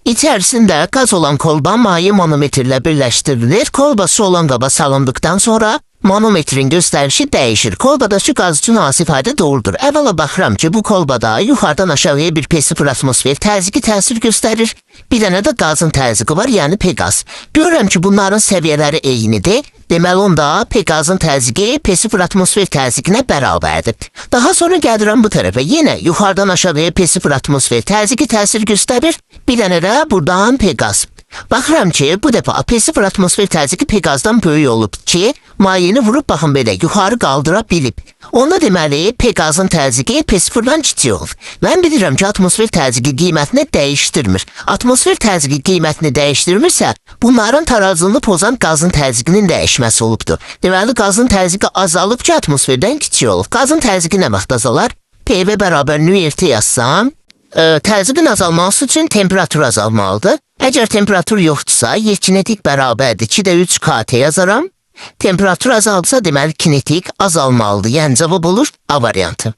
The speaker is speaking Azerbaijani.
İçerisinde gaz olan kolba maye manometrle birleştirilir. Kolbası olan qaba salındıktan sonra manometrin gösterişi değişir. Kolbadakı qaz üçün hansı ifadə doğrudur? Əvvəla baxıram ki, bu kolbada yuxarıdan aşağıya bir P0 atmosfer təzyiqi təsir göstərir. Bir dənə də qazın təzyiqi var, yəni P-qaz. Görürəm ki, bunların səviyyələri eynidir. Deməli onda P-qazın təzyiqi P0 atmosfer təzyiqinə bərabərdir. Daha sonra gəlirəm bu tərəfə. Yenə yuxarıdan aşağıya P0 atmosfer təzyiqi təsir göstərir. Bir dənə də buradan P-qaz. Baxıram ki, bu dəfə P0 atmosfer təzyiqi P-qazdan böyük olub ki, mayeni vurub baxın belə yuxarı qaldıra bilib. Onda deməli P-qazın təzyiqi P0-dan kiçik olur. Mən bilirəm ki, atmosfer təzyiqi qiymətini dəyişdirmir. Atmosfer təzyiqi qiymətini dəyişdirmirsə, bunların tarazını pozan qazın təzyiqinin dəyişməsi olubdur. Deməli, qazın təzyiqi azalıb ki, atmosferdən kiçik olub. Qazın təzyiqi nə vaxt azalar? PV bərabər nü-RT yazsam, təzyiqin azalması üçün temperatur azalmalıdır. Əgər temperatur yoxdursa, yer kinetik bərabərdir 2-3 KT yazaram. Temperatur azalsa deməli kinetik azalmalıdır. Yəni cavab olur A variantı.